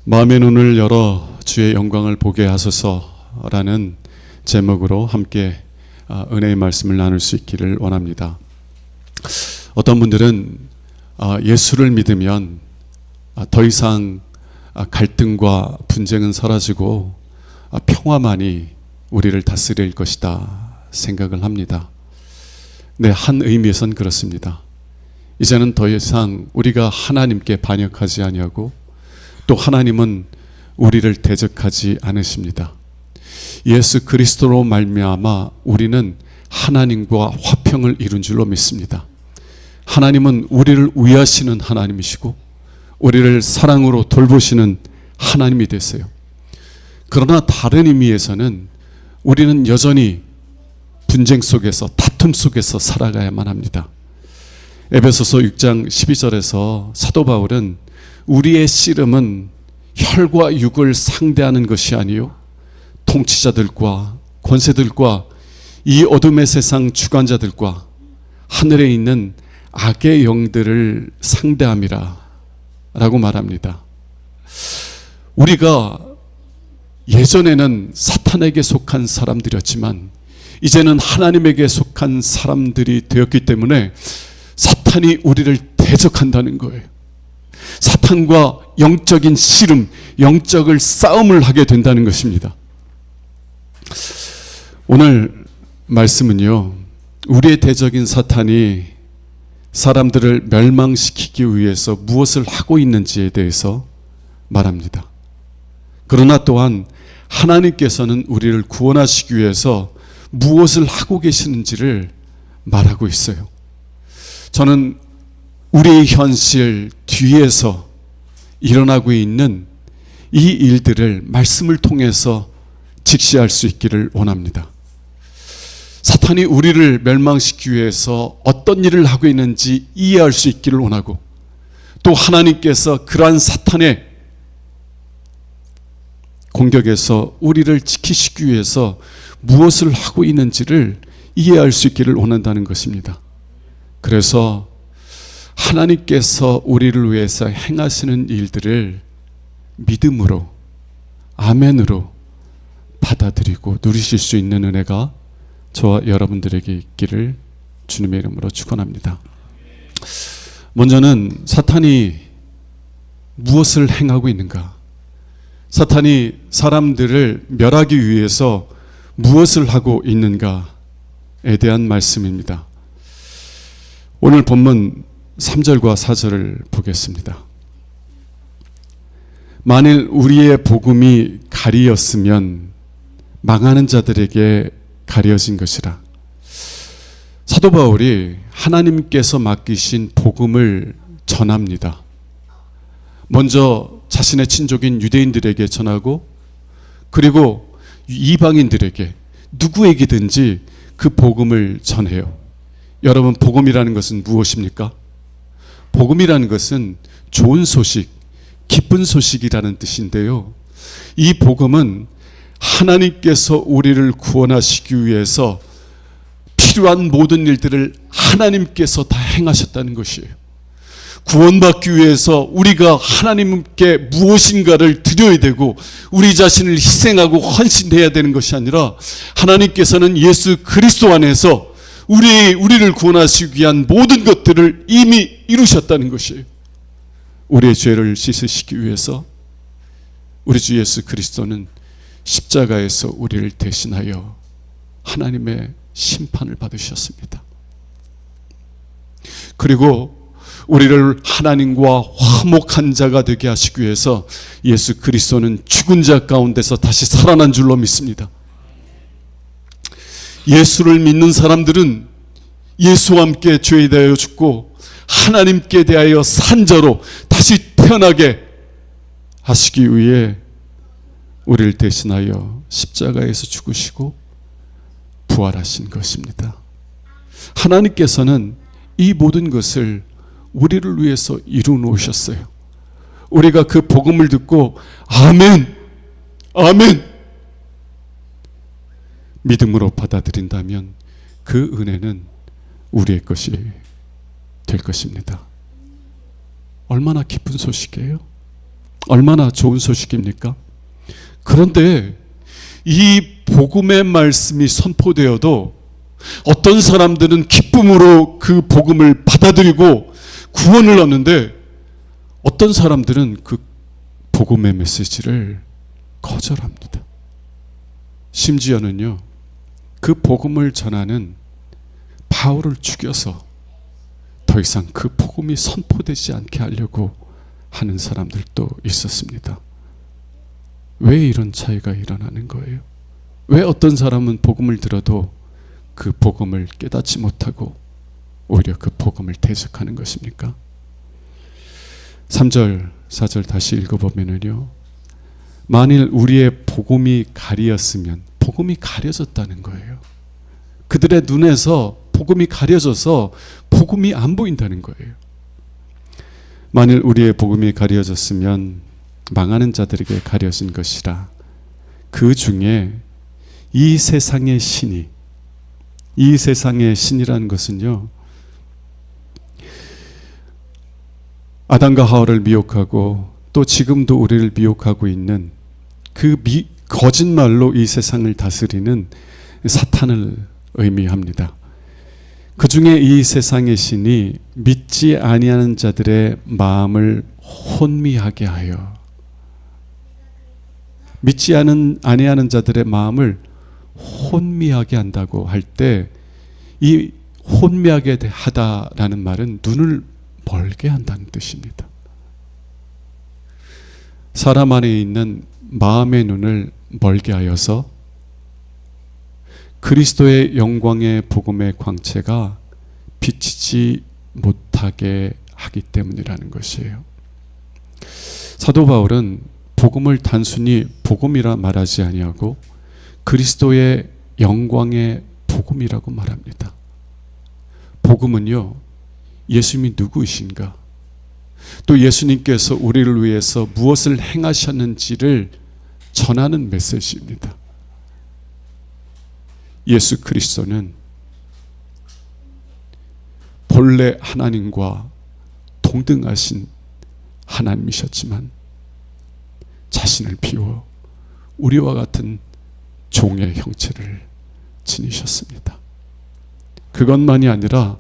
마음의 눈을 열어 주의 영광을 보게 하소서라는 제목으로 함께 은혜의 말씀을 나눌 수 있기를 원합니다. 어떤 분들은 예수를 믿으면 더 이상 갈등과 분쟁은 사라지고 평화만이 우리를 다스릴 것이다 생각을 합니다. 네, 한 의미에선 그렇습니다. 이제는 더 이상 우리가 하나님께 반역하지 아니하고 또 하나님은 우리를 대적하지 않으십니다. 예수 그리스도로 말미암아 우리는 하나님과 화평을 이룬 줄로 믿습니다. 하나님은 우리를 위하시는 하나님이시고 우리를 사랑으로 돌보시는 하나님이 되세요. 그러나 다른 의미에서는 우리는 여전히 분쟁 속에서, 다툼 속에서 살아가야만 합니다. 에베소서 6장 12절에서 사도 바울은 우리의 씨름은 혈과 육을 상대하는 것이 아니요 통치자들과 권세들과 이 어둠의 세상 주관자들과 하늘에 있는 악의 영들을 상대함이라 라고 말합니다. 우리가 예전에는 사탄에게 속한 사람들이었지만 이제는 하나님에게 속한 사람들이 되었기 때문에 사탄이 우리를 대적한다는 거예요. 사탄과 영적인 씨름, 영적을 싸움을 하게 된다는 것입니다. 오늘 말씀은요, 우리의 대적인 사탄이 사람들을 멸망시키기 위해서 무엇을 하고 있는지에 대해서 말합니다. 그러나 또한 하나님께서는 우리를 구원하시기 위해서 무엇을 하고 계시는지를 말하고 있어요. 저는 우리의 현실 뒤에서 일어나고 있는 이 일들을 말씀을 통해서 직시할 수 있기를 원합니다. 사탄이 우리를 멸망시키기 위해서 어떤 일을 하고 있는지 이해할 수 있기를 원하고 또 하나님께서 그러한 사탄의 공격에서 우리를 지키시기 위해서 무엇을 하고 있는지를 이해할 수 있기를 원한다는 것입니다. 그래서 하나님께서 우리를 위해서 행하시는 일들을 믿음으로, 아멘으로 받아들이고 누리실 수 있는 은혜가 저와 여러분들에게 있기를 주님의 이름으로 축원합니다. 먼저는 사탄이 무엇을 행하고 있는가? 사탄이 사람들을 멸하기 위해서 무엇을 하고 있는가에 대한 말씀입니다. 오늘 본문 3절과 4절을 보겠습니다. 만일 우리의 복음이 가리였으면 망하는 자들에게 가려진 것이라. 사도 바울이 하나님께서 맡기신 복음을 전합니다. 먼저 자신의 친족인 유대인들에게 전하고 그리고 이방인들에게 누구에게든지 그 복음을 전해요. 여러분, 복음이라는 것은 무엇입니까? 복음이라는 것은 좋은 소식, 기쁜 소식이라는 뜻인데요. 이 복음은 하나님께서 우리를 구원하시기 위해서 필요한 모든 일들을 하나님께서 다 행하셨다는 것이에요. 구원받기 위해서 우리가 하나님께 무엇인가를 드려야 되고 우리 자신을 희생하고 헌신해야 되는 것이 아니라 하나님께서는 예수 그리스도 안에서 우리를 구원하시기 위한 모든 것들을 이미 이루셨다는 것이에요. 우리의 죄를 씻으시기 위해서 우리 주 예수 그리스도는 십자가에서 우리를 대신하여 하나님의 심판을 받으셨습니다. 그리고 우리를 하나님과 화목한 자가 되게 하시기 위해서 예수 그리스도는 죽은 자 가운데서 다시 살아난 줄로 믿습니다. 예수를 믿는 사람들은 예수와 함께 죄에 대하여 죽고 하나님께 대하여 산 자로 다시 태어나게 하시기 위해 우리를 대신하여 십자가에서 죽으시고 부활하신 것입니다. 하나님께서는 이 모든 것을 우리를 위해서 이루어 놓으셨어요. 우리가 그 복음을 듣고 아멘, 아멘 믿음으로 받아들인다면 그 은혜는 우리의 것이 될 것입니다. 얼마나 기쁜 소식이에요? 얼마나 좋은 소식입니까? 그런데 이 복음의 말씀이 선포되어도 어떤 사람들은 기쁨으로 그 복음을 받아들이고 구원을 얻는데, 어떤 사람들은 그 복음의 메시지를 거절합니다. 심지어는요, 그 복음을 전하는 바울을 죽여서 더 이상 그 복음이 선포되지 않게 하려고 하는 사람들도 있었습니다. 왜 이런 차이가 일어나는 거예요? 왜 어떤 사람은 복음을 들어도 그 복음을 깨닫지 못하고 오히려 그 복음을 대적하는 것입니까? 3절, 4절 다시 읽어보면요, 만일 우리의 복음이 가리었으면, 복음이 가려졌다는 거예요. 그들의 눈에서 복음이 가려져서 복음이 안 보인다는 거예요. 만일 우리의 복음이 가려졌으면 망하는 자들에게 가려진 것이라. 그 중에 이 세상의 신이, 이 세상의 신이라는 것은요, 아담과 하와를 미혹하고 또 지금도 우리를 미혹하고 있는 그 거짓말로 이 세상을 다스리는 사탄을 의미합니다. 그 중에 이 세상의 신이 믿지 아니하는 자들의 마음을 혼미하게 하여, 믿지 아니하는 자들의 마음을 혼미하게 한다고 할 때, 이 혼미하게 하다라는 말은 눈을 멀게 한다는 뜻입니다. 사람 안에 있는 마음의 눈을 멀게 하여서 그리스도의 영광의 복음의 광채가 비치지 못하게 하기 때문이라는 것이에요. 사도 바울은 복음을 단순히 복음이라 말하지 아니하고 그리스도의 영광의 복음이라고 말합니다. 복음은요, 예수님이 누구이신가, 또 예수님께서 우리를 위해서 무엇을 행하셨는지를 전하는 메시지입니다. 예수 그리스도는 본래 하나님과 동등하신 하나님이셨지만 자신을 비워 우리와 같은 종의 형체를 지니셨습니다. 그것만이 아니라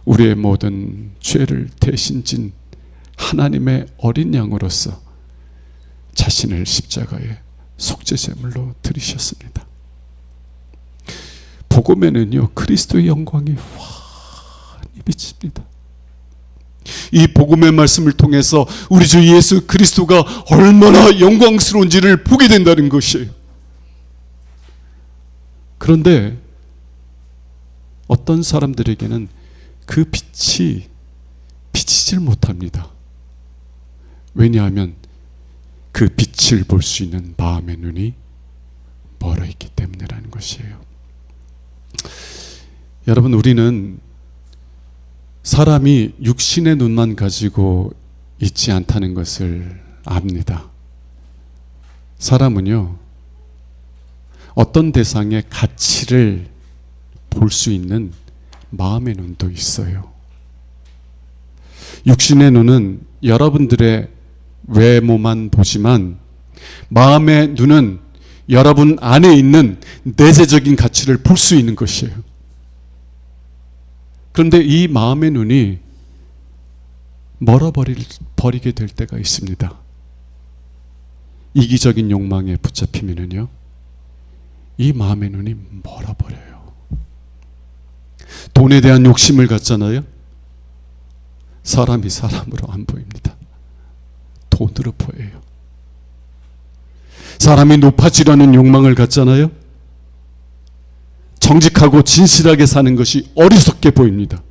우리의 모든 죄를 대신 진 하나님의 어린 양으로서 자신을 십자가에 속죄제물로 드리셨습니다. 복음에는요, 그리스도의 영광이 환히 비칩니다. 이 복음의 말씀을 통해서 우리 주 예수 그리스도가 얼마나 영광스러운지를 보게 된다는 것이에요. 그런데 어떤 사람들에게는 그 빛이 비치질 못합니다. 왜냐하면 그 빛을 볼 수 있는 마음의 눈이 멀어 있기 때문이라는 것이에요. 여러분, 우리는 사람이 육신의 눈만 가지고 있지 않다는 것을 압니다. 사람은요, 어떤 대상의 가치를 볼 수 있는 마음의 눈도 있어요. 육신의 눈은 여러분들의 외모만 보지만 마음의 눈은 여러분 안에 있는 내재적인 가치를 볼 수 있는 것이에요. 그런데 이 마음의 눈이 멀어버리게 될 때가 있습니다. 이기적인 욕망에 붙잡히면요, 이 마음의 눈이 멀어버려요. 돈에 대한 욕심을 갖잖아요. 사람이 사람으로 안 보입니다. 돈으로 보여요. 사람이 높아지려는 욕망을 갖잖아요. 정직하고 진실하게 사는 것이 어리석게 보입니다.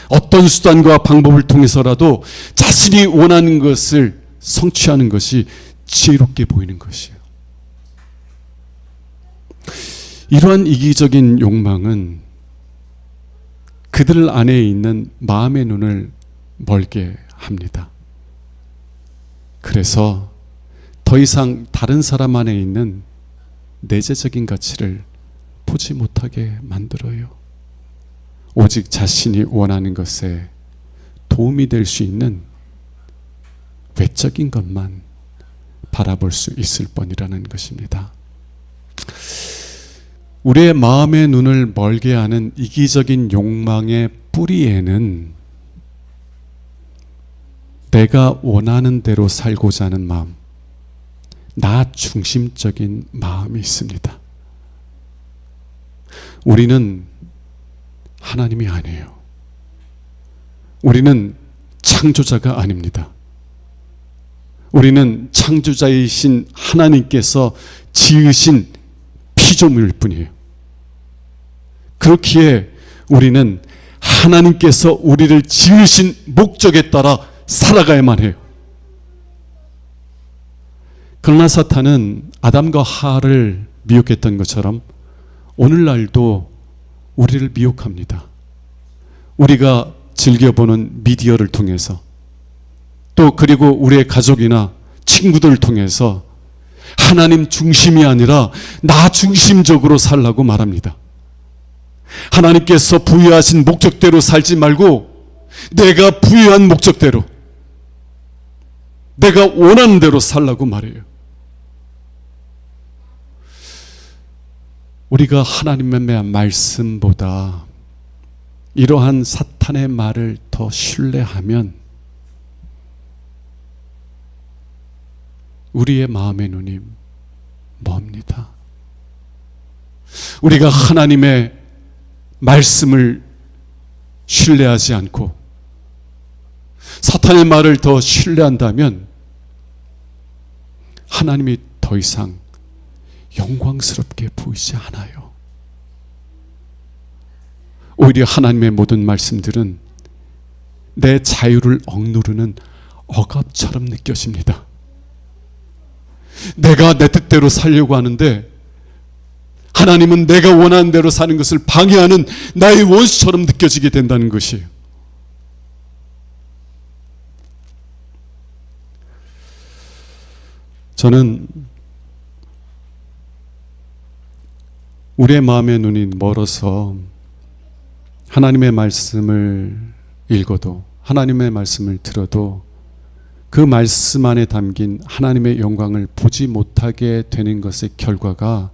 어떤 수단과 방법을 통해서라도 자신이 원하는 것을 성취하는 것이 지혜롭게 보이는 것이에요. 이러한 이기적인 욕망은 그들 안에 있는 마음의 눈을 멀게 합니다. 그래서 더 이상 다른 사람 안에 있는 내재적인 가치를 보지 못하게 만들어요. 오직 자신이 원하는 것에 도움이 될 수 있는 외적인 것만 바라볼 수 있을 뿐이라는 것입니다. 우리의 마음의 눈을 멀게 하는 이기적인 욕망의 뿌리에는 내가 원하는 대로 살고자 하는 마음, 나 중심적인 마음이 있습니다. 우리는 하나님이 아니에요. 우리는 창조자가 아닙니다. 우리는 창조자이신 하나님께서 지으신 피조물일 뿐이에요. 그렇기에 우리는 하나님께서 우리를 지으신 목적에 따라 살아가야만 해요. 그러나 사탄은 아담과 하와를 미혹했던 것처럼 오늘날도 우리를 미혹합니다. 우리가 즐겨보는 미디어를 통해서 또 그리고 우리의 가족이나 친구들을 통해서 하나님 중심이 아니라 나 중심적으로 살라고 말합니다. 하나님께서 부여하신 목적대로 살지 말고 내가 부여한 목적대로, 내가 원하는 대로 살라고 말해요. 우리가 하나님의 말씀보다 이러한 사탄의 말을 더 신뢰하면 우리의 마음의 눈이 멉니다. 우리가 하나님의 말씀을 신뢰하지 않고 사탄의 말을 더 신뢰한다면 하나님이 더 이상 영광스럽게 보이지 않아요. 오히려 하나님의 모든 말씀들은 내 자유를 억누르는 억압처럼 느껴집니다. 내가 내 뜻대로 살려고 하는데 하나님은 내가 원하는 대로 사는 것을 방해하는 나의 원수처럼 느껴지게 된다는 것이에요. 저는 우리의 마음의 눈이 멀어서 하나님의 말씀을 읽어도 하나님의 말씀을 들어도 그 말씀 안에 담긴 하나님의 영광을 보지 못하게 되는 것의 결과가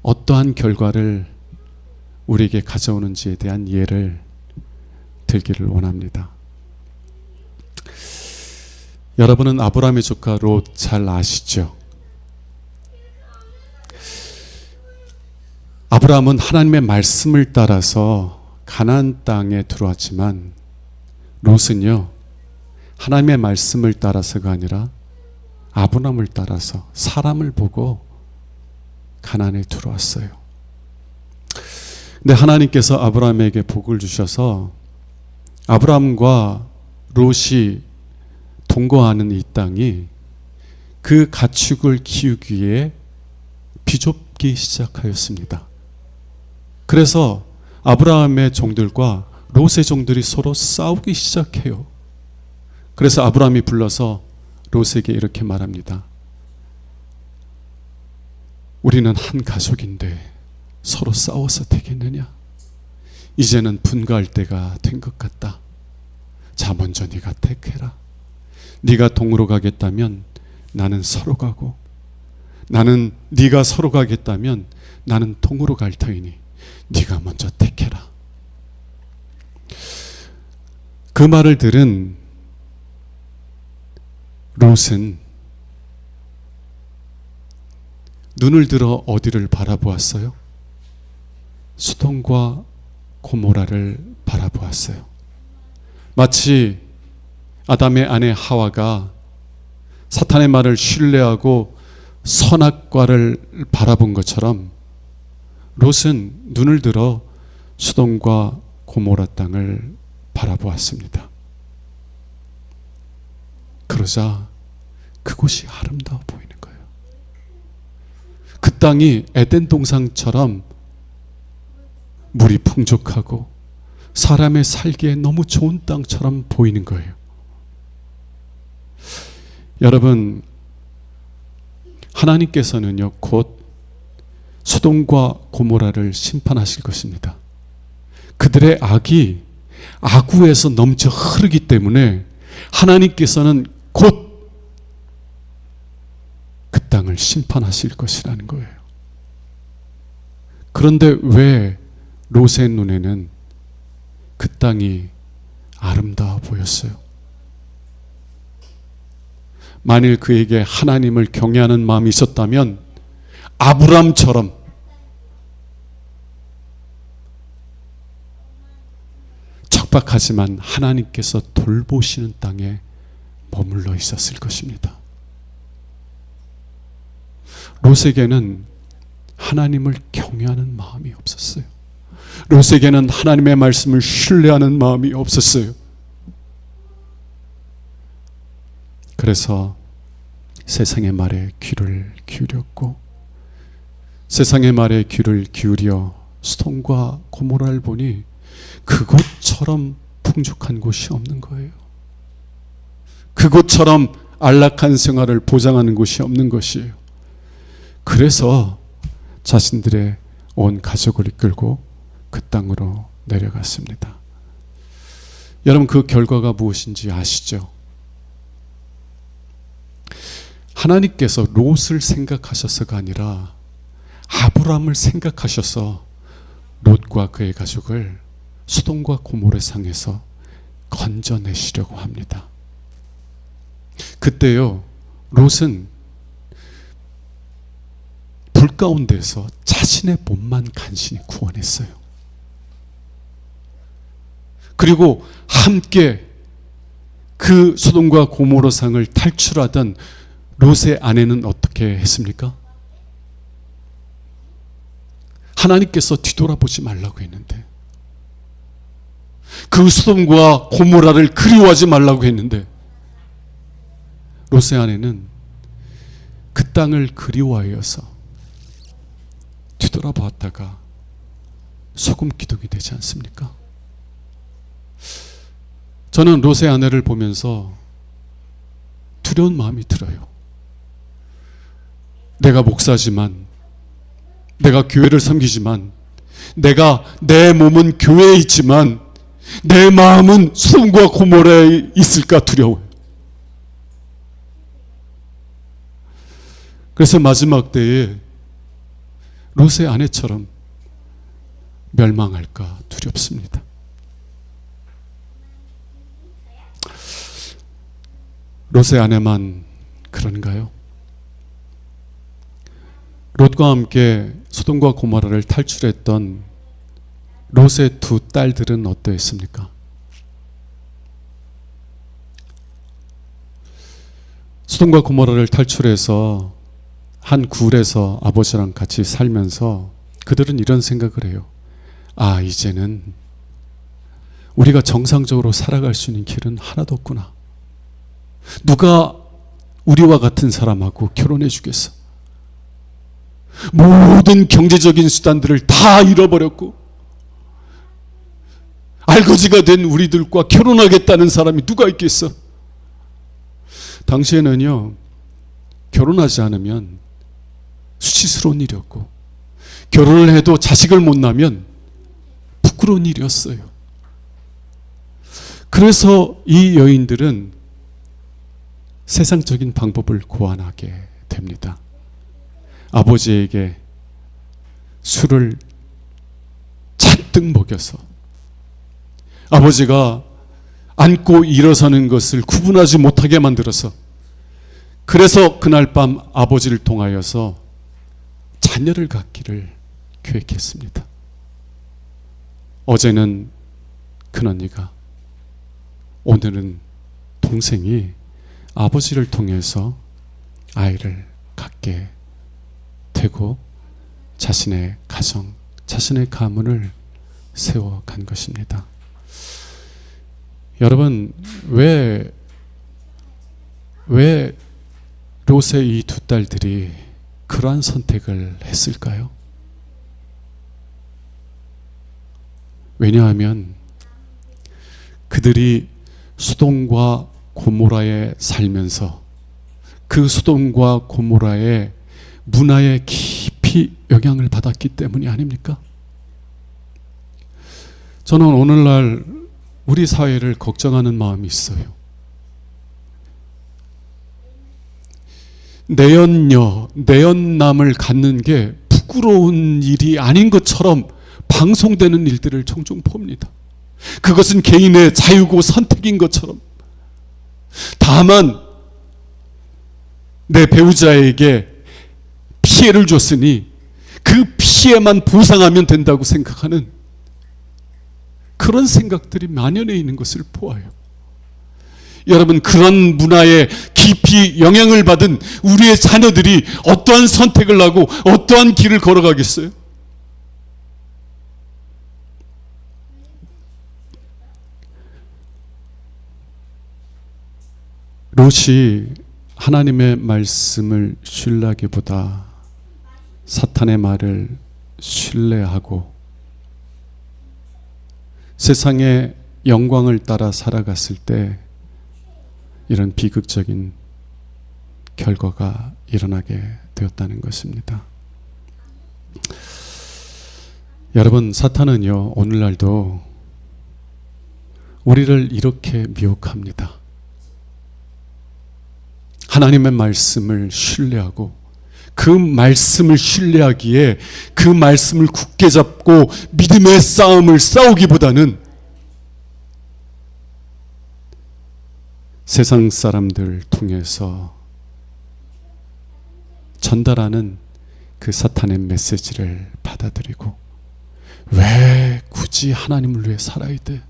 어떠한 결과를 우리에게 가져오는지에 대한 예를 들기를 원합니다. 여러분은 아브라함의 조카 롯 잘 아시죠? 아브라함은 하나님의 말씀을 따라서 가나안 땅에 들어왔지만 롯은요, 하나님의 말씀을 따라서가 아니라 아브라함을 따라서 사람을 보고 가나안에 들어왔어요. 근데 하나님께서 아브라함에게 복을 주셔서 아브라함과 롯이 동거하는 이 땅이 그 가축을 키우기 위해 비좁기 시작하였습니다. 그래서 아브라함의 종들과 롯의 종들이 서로 싸우기 시작해요. 그래서 아브라함이 불러서 롯에게 이렇게 말합니다. 우리는 한 가족인데 서로 싸워서 되겠느냐? 이제는 분가할 때가 된 것 같다. 자, 먼저 네가 택해라. 네가 동으로 가겠다면 나는 서로 가고, 나는 네가 서로 가겠다면 나는 동으로 갈 터이니 네가 먼저 택해라. 그 말을 들은 롯은 눈을 들어 어디를 바라보았어요? 소돔과 고모라를 바라보았어요. 마치 아담의 아내 하와가 사탄의 말을 신뢰하고 선악과를 바라본 것처럼 롯은 눈을 들어 소돔과 고모라 땅을 바라보았습니다. 그러자 그곳이 아름다워 보이는 거예요. 그 땅이 에덴 동산처럼 물이 풍족하고 사람의 살기에 너무 좋은 땅처럼 보이는 거예요. 여러분, 하나님께서는요, 곧 소돔과 고모라를 심판하실 것입니다. 그들의 악이 악우에서 넘쳐 흐르기 때문에 하나님께서는 곧 그 땅을 심판하실 것이라는 거예요. 그런데 왜 롯의 눈에는 그 땅이 아름다워 보였어요? 만일 그에게 하나님을 경외하는 마음이 있었다면 아브람처럼 척박하지만 하나님께서 돌보시는 땅에 머물러 있었을 것입니다. 롯에게는 하나님을 경외하는 마음이 없었어요. 롯에게는 하나님의 말씀을 신뢰하는 마음이 없었어요. 그래서 세상의 말에 귀를 기울였고, 세상의 말에 귀를 기울여 소돔과 고모라를 보니 그곳처럼 풍족한 곳이 없는 거예요. 그곳처럼 안락한 생활을 보장하는 곳이 없는 것이에요. 그래서 자신들의 온 가족을 이끌고 그 땅으로 내려갔습니다. 여러분, 그 결과가 무엇인지 아시죠? 하나님께서 롯을 생각하셔서가 아니라 아브람을 생각하셔서 롯과 그의 가족을 소돔과 고모라 상에서 건져내시려고 합니다. 그때요, 롯은 불 가운데서 자신의 몸만 간신히 구원했어요. 그리고 함께 그 소돔과 고모라 상을 탈출하던 롯의 아내는 어떻게 했습니까? 하나님께서 뒤돌아보지 말라고 했는데, 그 소돔과 고모라를 그리워하지 말라고 했는데, 롯의 아내는 그 땅을 그리워하여서 뒤돌아보았다가 소금 기둥이 되지 않습니까? 저는 롯의 아내를 보면서 두려운 마음이 들어요. 내가 목사지만, 내가 교회를 섬기지만, 내 몸은 교회에 있지만 내 마음은 소돔과 고모라에 있을까 두려워요. 그래서 마지막 때에 롯의 아내처럼 멸망할까 두렵습니다. 롯의 아내만 그런가요? 롯과 함께 소돔과 고모라를 탈출했던 롯의 두 딸들은 어떠했습니까? 소돔과 고모라를 탈출해서 한 굴에서 아버지랑 같이 살면서 그들은 이런 생각을 해요. 아, 이제는 우리가 정상적으로 살아갈 수 있는 길은 하나도 없구나. 누가 우리와 같은 사람하고 결혼해 주겠어? 모든 경제적인 수단들을 다 잃어버렸고 알거지가 된 우리들과 결혼하겠다는 사람이 누가 있겠어? 당시에는요, 결혼하지 않으면 수치스러운 일이었고, 결혼을 해도 자식을 못 낳으면 부끄러운 일이었어요. 그래서 이 여인들은 세상적인 방법을 고안하게 됩니다. 아버지에게 술을 잔뜩 먹여서 아버지가 앉고 일어서는 것을 구분하지 못하게 만들어서, 그래서 그날 밤 아버지를 통하여서 자녀를 갖기를 계획했습니다. 어제는 큰언니가, 오늘은 동생이 아버지를 통해서 아이를 갖게 되고 자신의 가정, 자신의 가문을 세워간 것입니다. 여러분, 왜 롯의 이 두 딸들이 그러한 선택을 했을까요? 왜냐하면 그들이 소돔과 고모라에 살면서 그 소돔과 고모라의 문화에 깊이 영향을 받았기 때문이 아닙니까? 저는 오늘날 우리 사회를 걱정하는 마음이 있어요. 내연녀, 내연남을 갖는 게 부끄러운 일이 아닌 것처럼 방송되는 일들을 종종 봅니다. 그것은 개인의 자유고 선택인 것처럼. 다만 내 배우자에게 피해를 줬으니 그 피해만 보상하면 된다고 생각하는 그런 생각들이 만연해 있는 것을 보아요. 여러분, 그런 문화에 깊이 영향을 받은 우리의 자녀들이 어떠한 선택을 하고 어떠한 길을 걸어가겠어요? 롯이 하나님의 말씀을 신뢰하기보다 사탄의 말을 신뢰하고 세상의 영광을 따라 살아갔을 때 이런 비극적인 결과가 일어나게 되었다는 것입니다. 여러분, 사탄은요, 오늘날도 우리를 이렇게 미혹합니다. 하나님의 말씀을 신뢰하고 그 말씀을 신뢰하기에 그 말씀을 굳게 잡고 믿음의 싸움을 싸우기보다는 세상 사람들 통해서 전달하는 그 사탄의 메시지를 받아들이고, 왜 굳이 하나님을 위해 살아야 돼?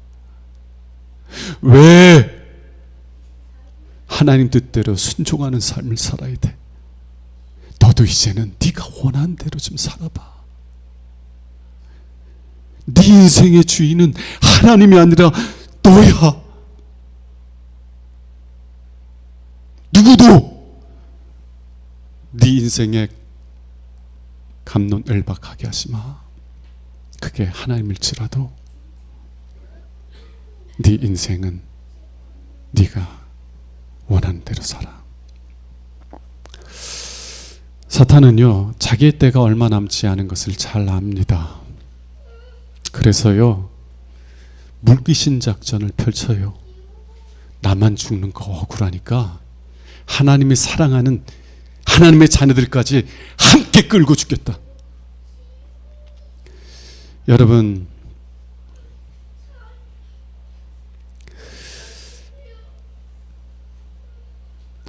왜 하나님 뜻대로 순종하는 삶을 살아야 돼? 너도 이제는 네가 원하는 대로 좀 살아봐. 네 인생의 주인은 하나님이 아니라 너야. 누구도 네 인생에 갑론을박하게 하지 마. 그게 하나님일지라도 네 인생은 네가 원하는 대로 살아. 사탄은요, 자기의 때가 얼마 남지 않은 것을 잘 압니다. 그래서요, 물귀신 작전을 펼쳐요. 나만 죽는 거 억울하니까 하나님이 사랑하는 하나님의 자녀들까지 함께 끌고 죽겠다. 여러분,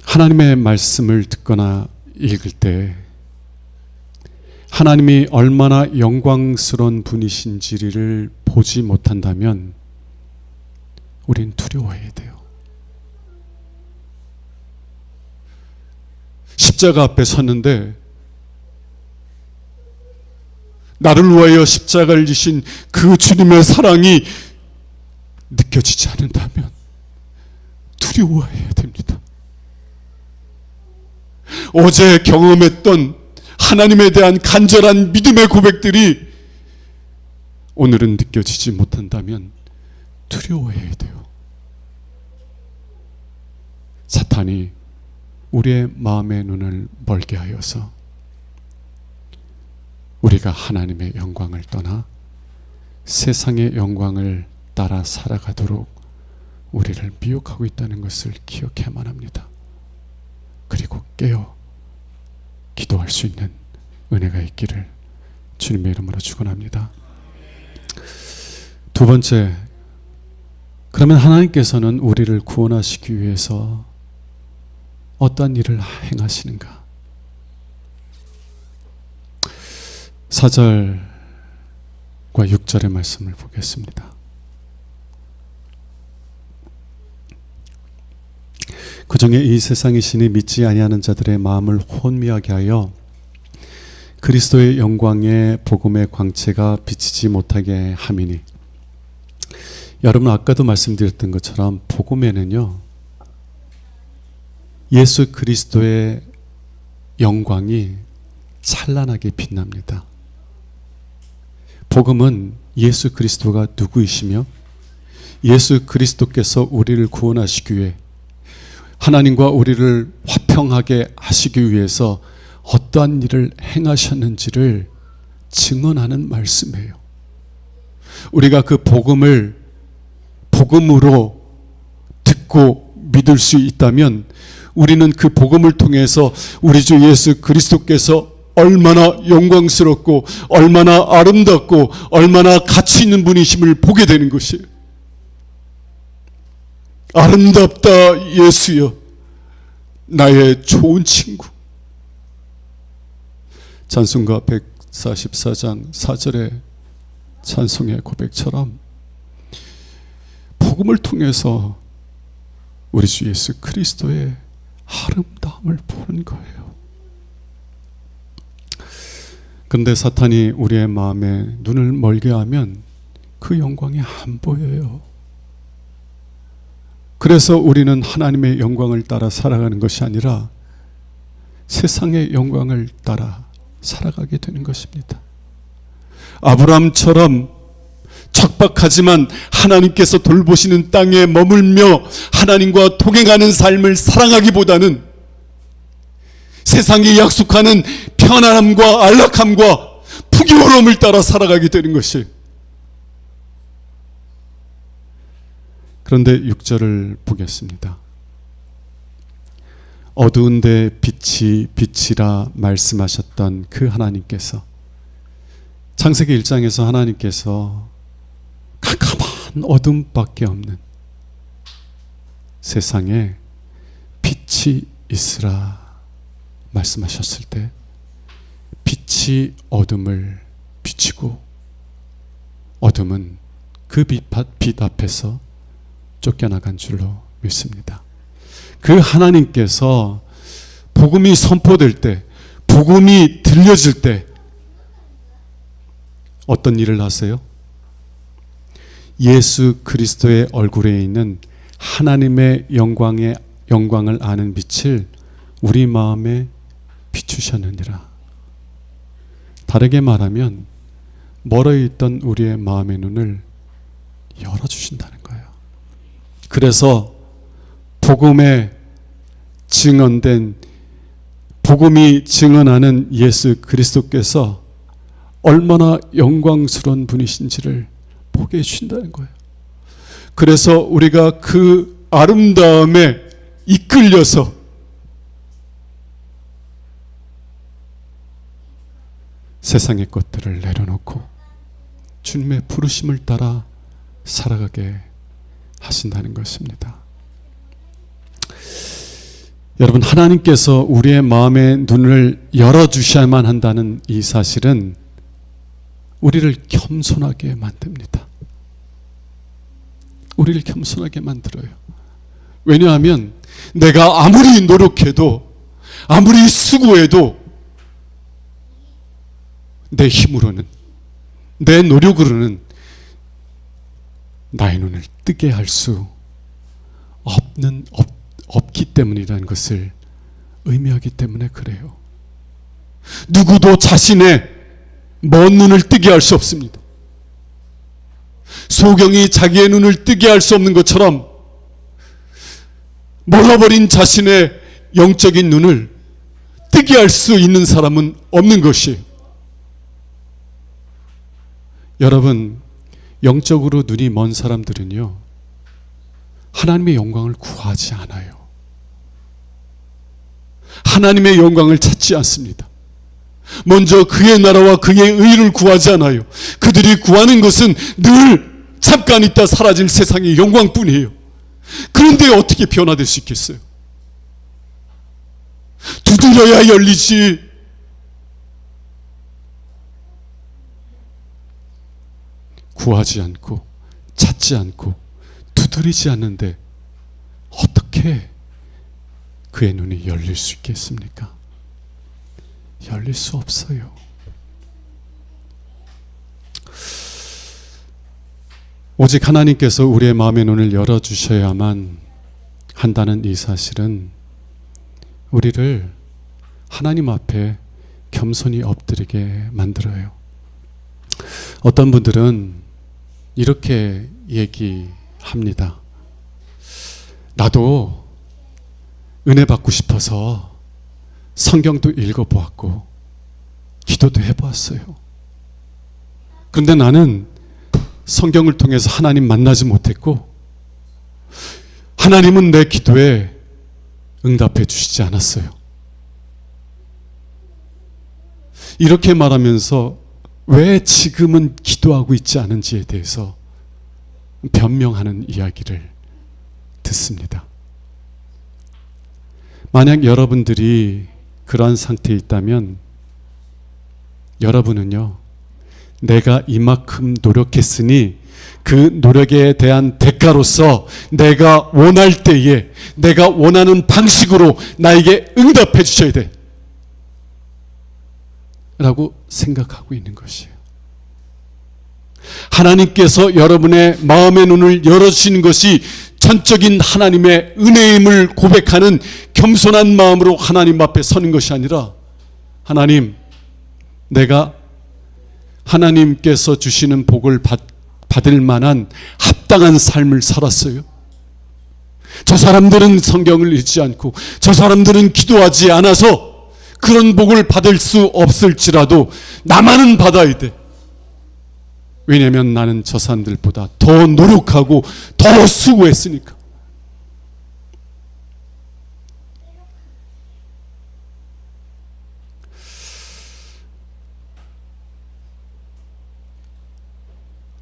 하나님의 말씀을 듣거나 읽을 때 하나님이 얼마나 영광스러운 분이신지를 보지 못한다면 우린 두려워해야 돼요. 십자가 앞에 섰는데 나를 위하여 십자가를 지신 그 주님의 사랑이 느껴지지 않는다면 두려워해야 됩니다. 어제 경험했던 하나님에 대한 간절한 믿음의 고백들이 오늘은 느껴지지 못한다면 두려워해야 돼요. 사탄이 우리의 마음의 눈을 멀게 하여서 우리가 하나님의 영광을 떠나 세상의 영광을 따라 살아가도록 우리를 미혹하고 있다는 것을 기억해야만 합니다. 그리고 깨어 기도할 수 있는 은혜가 있기를 주님의 이름으로 축원합니다. 두 번째, 그러면 하나님께서는 우리를 구원하시기 위해서 어떠한 일을 행하시는가? 4절과 6절의 말씀을 보겠습니다. 그중에 이 세상의 신이 믿지 아니하는 자들의 마음을 혼미하게 하여 그리스도의 영광의 복음의 광채가 비치지 못하게 함이니. 여러분, 아까도 말씀드렸던 것처럼 복음에는요, 예수 그리스도의 영광이 찬란하게 빛납니다. 복음은 예수 그리스도가 누구이시며 예수 그리스도께서 우리를 구원하시기 위해 하나님과 우리를 화평하게 하시기 위해서 어떠한 일을 행하셨는지를 증언하는 말씀이에요. 우리가 그 복음을 복음으로 듣고 믿을 수 있다면 우리는 그 복음을 통해서 우리 주 예수 그리스도께서 얼마나 영광스럽고 얼마나 아름답고 얼마나 가치 있는 분이심을 보게 되는 것이에요. 아름답다 예수여, 나의 좋은 친구. 찬송가 144장 4절의 찬송의 고백처럼 복음을 통해서 우리 주 예수 그리스도의 아름다움을 보는 거예요. 그런데 사탄이 우리의 마음에 눈을 멀게 하면 그 영광이 안 보여요. 그래서 우리는 하나님의 영광을 따라 살아가는 것이 아니라 세상의 영광을 따라 살아가게 되는 것입니다. 아브라함처럼 척박하지만 하나님께서 돌보시는 땅에 머물며 하나님과 동행하는 삶을 사랑하기보다는 세상이 약속하는 편안함과 안락함과 풍요로움을 따라 살아가게 되는 것이. 그런데 6절을 보겠습니다. 어두운데 빛이 빛이라 말씀하셨던 그 하나님께서, 창세기 1장에서 하나님께서 캄캄한 어둠밖에 없는 세상에 빛이 있으라 말씀하셨을 때 빛이 어둠을 비추고 어둠은 그 빛 앞에서 쫓겨나간 줄로 믿습니다. 그 하나님께서 복음이 선포될 때, 복음이 들려질 때 어떤 일을 하세요? 예수 그리스도의 얼굴에 있는 하나님의 영광을 아는 빛을 우리 마음에 비추셨느니라. 다르게 말하면 멀어 있던 우리의 마음의 눈을 열어주신다는 거예요. 그래서 복음에 증언된, 복음이 증언하는 예수 그리스도께서 얼마나 영광스러운 분이신지를 보게 해주신다는 거예요. 그래서 우리가 그 아름다움에 이끌려서 세상의 것들을 내려놓고 주님의 부르심을 따라 살아가게 하신다는 것입니다. 여러분, 하나님께서 우리의 마음의 눈을 열어주셔야만 한다는 이 사실은 우리를 겸손하게 만듭니다. 우리를 겸손하게 만들어요. 왜냐하면 내가 아무리 노력해도, 아무리 수고해도 내 힘으로는, 내 노력으로는 나의 눈을 뜨게 할 수 없기 때문이라는 것을 의미하기 때문에 그래요. 누구도 자신의 먼 눈을 뜨게 할 수 없습니다. 소경이 자기의 눈을 뜨게 할 수 없는 것처럼 멀어버린 자신의 영적인 눈을 뜨게 할 수 있는 사람은 없는 것이에요. 여러분, 영적으로 눈이 먼 사람들은요, 하나님의 영광을 구하지 않아요. 하나님의 영광을 찾지 않습니다. 먼저 그의 나라와 그의 의를 구하지 않아요. 그들이 구하는 것은 늘 잠깐 있다 사라질 세상의 영광뿐이에요. 그런데 어떻게 변화될 수 있겠어요? 두드려야 열리지. 구하지 않고 찾지 않고 두드리지 않는데 어떻게 그의 눈이 열릴 수 있겠습니까? 열릴 수 없어요. 오직 하나님께서 우리의 마음의 눈을 열어주셔야만 한다는 이 사실은 우리를 하나님 앞에 겸손히 엎드리게 만들어요. 어떤 분들은 이렇게 얘기합니다. 나도 은혜 받고 싶어서 성경도 읽어보았고 기도도 해보았어요. 그런데 나는 성경을 통해서 하나님 만나지 못했고 하나님은 내 기도에 응답해 주시지 않았어요. 이렇게 말하면서 왜 지금은 기도하고 있지 않은지에 대해서 변명하는 이야기를 듣습니다. 만약 여러분들이 그러한 상태에 있다면 여러분은요, 내가 이만큼 노력했으니 그 노력에 대한 대가로서 내가 원할 때에 내가 원하는 방식으로 나에게 응답해 주셔야 돼 라고 생각하고 있는 것이에요. 하나님께서 여러분의 마음의 눈을 열어주시는 것이 전적인 하나님의 은혜임을 고백하는 겸손한 마음으로 하나님 앞에 서는 것이 아니라, 하나님, 내가 하나님께서 주시는 복을 받을 만한 합당한 삶을 살았어요. 저 사람들은 성경을 읽지 않고 저 사람들은 기도하지 않아서 그런 복을 받을 수 없을지라도 나만은 받아야 돼. 왜냐하면 나는 저 사람들보다 더 노력하고 더 수고했으니까.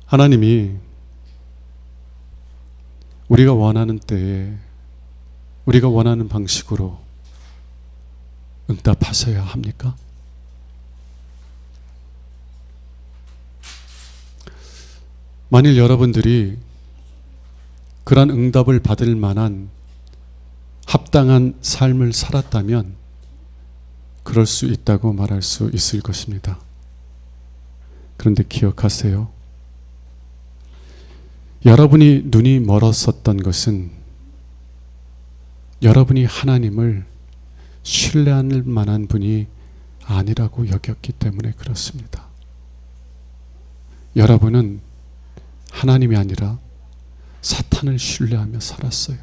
하나님이 우리가 원하는 때에 우리가 원하는 방식으로 응답하셔야 합니까? 만일 여러분들이 그런 응답을 받을 만한 합당한 삶을 살았다면 그럴 수 있다고 말할 수 있을 것입니다. 그런데 기억하세요. 여러분이 눈이 멀었었던 것은 여러분이 하나님을 신뢰할 만한 분이 아니라고 여겼기 때문에 그렇습니다. 여러분은 하나님이 아니라 사탄을 신뢰하며 살았어요.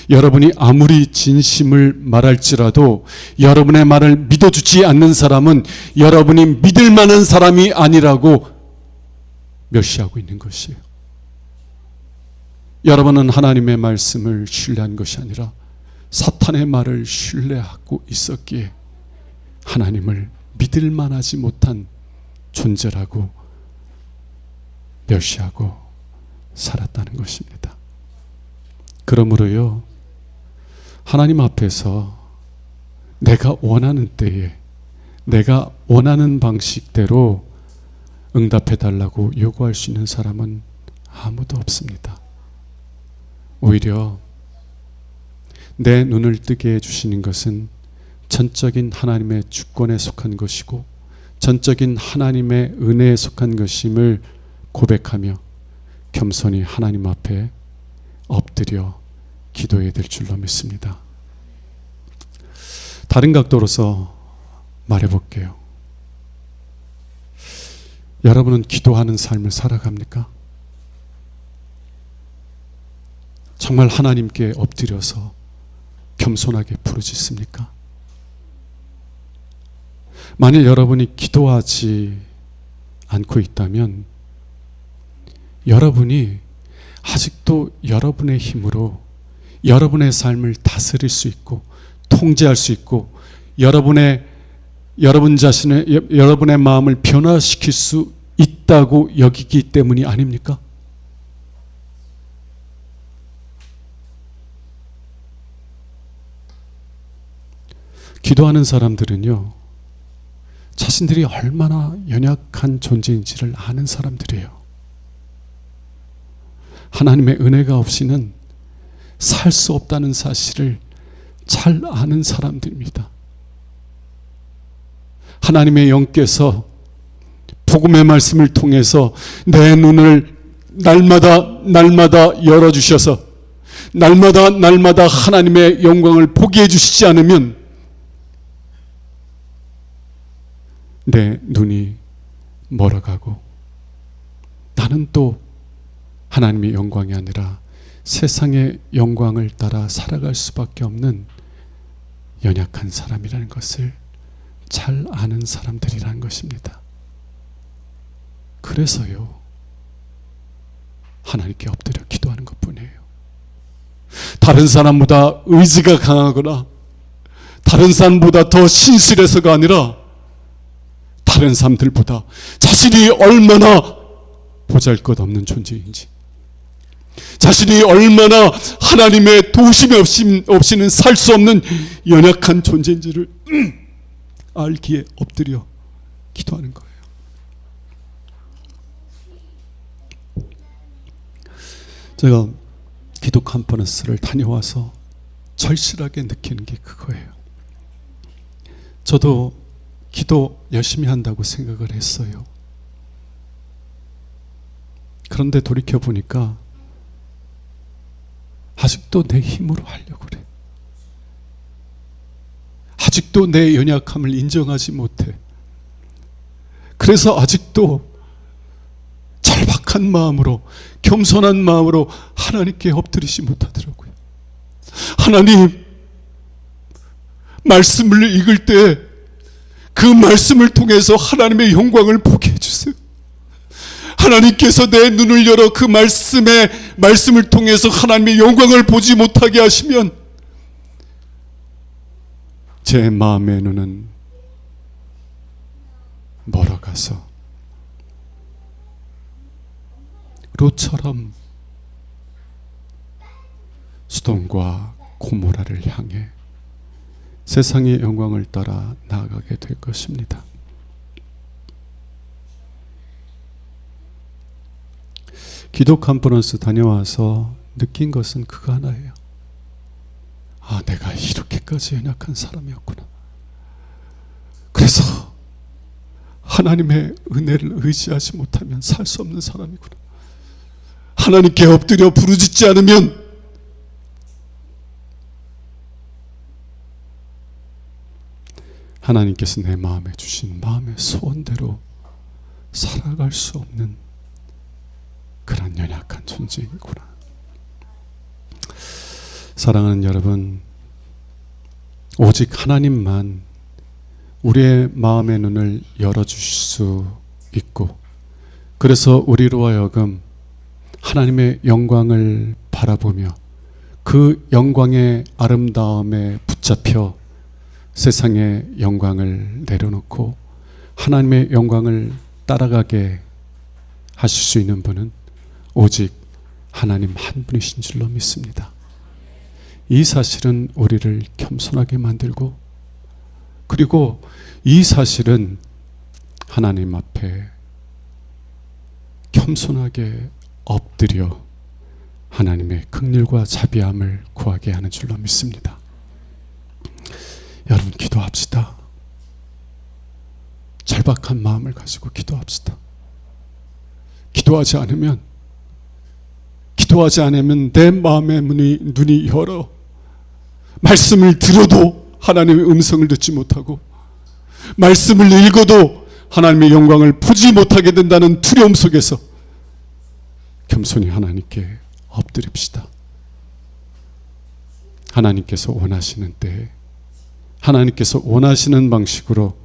여러분이 아무리 진심을 말할지라도 여러분의 말을 믿어주지 않는 사람은 여러분이 믿을 만한 사람이 아니라고 멸시하고 있는 것이에요. 여러분은 하나님의 말씀을 신뢰한 것이 아니라 사탄의 말을 신뢰하고 있었기에 하나님을 믿을 만하지 못한 존재라고 멸시하고 살았다는 것입니다. 그러므로요, 하나님 앞에서 내가 원하는 때에 내가 원하는 방식대로 응답해 달라고 요구할 수 있는 사람은 아무도 없습니다. 오히려 내 눈을 뜨게 해주시는 것은 전적인 하나님의 주권에 속한 것이고 전적인 하나님의 은혜에 속한 것임을 고백하며 겸손히 하나님 앞에 엎드려 기도해야 될 줄로 믿습니다. 다른 각도로서 말해볼게요. 여러분은 기도하는 삶을 살아갑니까? 정말 하나님께 엎드려서 겸손하게 부르짖습니까? 만일 여러분이 기도하지 않고 있다면 여러분이 아직도 여러분의 힘으로 여러분의 삶을 다스릴 수 있고 통제할 수 있고 여러분 자신의 여러분의 마음을 변화시킬 수 있다고 여기기 때문이 아닙니까? 기도하는 사람들은요, 자신들이 얼마나 연약한 존재인지를 아는 사람들이에요. 하나님의 은혜가 없이는 살 수 없다는 사실을 잘 아는 사람들입니다. 하나님의 영께서 복음의 말씀을 통해서 내 눈을 날마다 열어주셔서 날마다 하나님의 영광을 보게 해주시지 않으면 내 눈이 멀어가고 나는 또 하나님의 영광이 아니라 세상의 영광을 따라 살아갈 수밖에 없는 연약한 사람이라는 것을 잘 아는 사람들이라는 것입니다. 그래서요, 하나님께 엎드려 기도하는 것뿐이에요. 다른 사람보다 의지가 강하거나 다른 사람보다 더 신실해서가 아니라 다른 사람들보다 자신이 얼마나 보잘것없는 존재인지, 자신이 얼마나 하나님의 도우심이 없이는 살 수 없는 연약한 존재인지를 알기에 엎드려 기도하는 거예요. 제가 기도 컨퍼런스를 다녀와서 절실하게 느끼는 게 그거예요. 저도 기도 열심히 한다고 생각을 했어요. 그런데 돌이켜보니까 아직도 내 힘으로 하려고 그래. 아직도 내 연약함을 인정하지 못해. 그래서 아직도 절박한 마음으로, 겸손한 마음으로 하나님께 엎드리지 못하더라고요. 하나님, 말씀을 읽을 때 그 말씀을 통해서 하나님의 영광을 보게 해주세요. 하나님께서 내 눈을 열어 그 말씀을 통해서 하나님의 영광을 보지 못하게 하시면 제 마음의 눈은 멀어가서 롯처럼 소돔과 고모라를 향해 세상의 영광을 따라 나아가게 될 것입니다. 기도 컨퍼런스 다녀와서 느낀 것은 그거 하나예요. 아, 내가 이렇게까지 연약한 사람이었구나. 그래서 하나님의 은혜를 의지하지 못하면 살 수 없는 사람이구나. 하나님께 엎드려 부르짖지 않으면 하나님께서 내 마음에 주신 마음의 소원대로 살아갈 수 없는 그런 연약한 존재이구나. 사랑하는 여러분, 오직 하나님만 우리의 마음의 눈을 열어주실 수 있고, 그래서 우리로 하여금 하나님의 영광을 바라보며 그 영광의 아름다움에 붙잡혀 세상의 영광을 내려놓고 하나님의 영광을 따라가게 하실 수 있는 분은 오직 하나님 한 분이신 줄로 믿습니다. 이 사실은 우리를 겸손하게 만들고, 그리고 이 사실은 하나님 앞에 겸손하게 엎드려 하나님의 긍휼과 자비함을 구하게 하는 줄로 믿습니다. 여러분, 기도합시다. 절박한 마음을 가지고 기도합시다. 기도하지 않으면 내 마음의 눈이 열어 말씀을 들어도 하나님의 음성을 듣지 못하고, 말씀을 읽어도 하나님의 영광을 보지 못하게 된다는 두려움 속에서 겸손히 하나님께 엎드립시다. 하나님께서 원하시는 때에, 하나님께서 원하시는 방식으로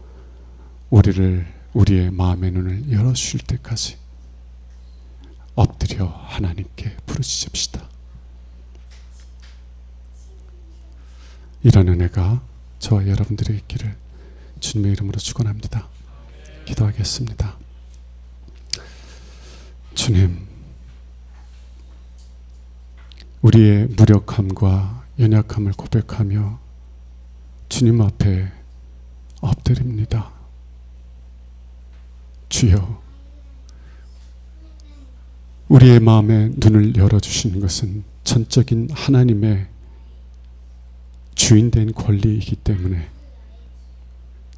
우리의 마음의 눈을 열어주실 때까지 엎드려 하나님께 부르짖읍시다. 이런 은혜가 저와 여러분들의 있기를 주님의 이름으로 축원합니다. 기도하겠습니다. 주님, 우리의 무력함과 연약함을 고백하며 주님 앞에 엎드립니다. 주여, 우리의 마음의 눈을 열어주시는 것은 전적인 하나님의 주인된 권리이기 때문에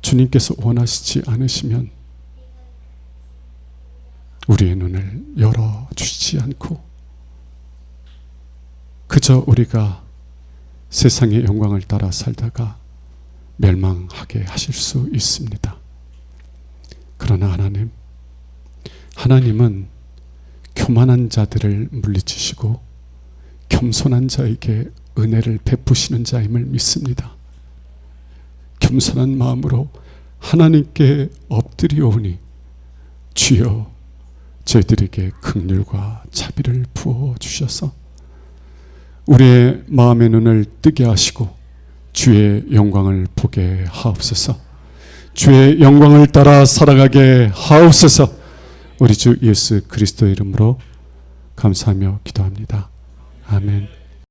주님께서 원하시지 않으시면 우리의 눈을 열어주시지 않고 그저 우리가 세상의 영광을 따라 살다가 멸망하게 하실 수 있습니다. 그러나 하나님은 교만한 자들을 물리치시고 겸손한 자에게 은혜를 베푸시는 자임을 믿습니다. 겸손한 마음으로 하나님께 엎드리오니 주여, 저희들에게 긍휼과 자비를 부어 주셔서 우리의 마음의 눈을 뜨게 하시고 주의 영광을 보게 하옵소서. 주의 영광을 따라 살아가게 하옵소서. 우리 주 예수 그리스도의 이름으로 감사하며 기도합니다. 아멘.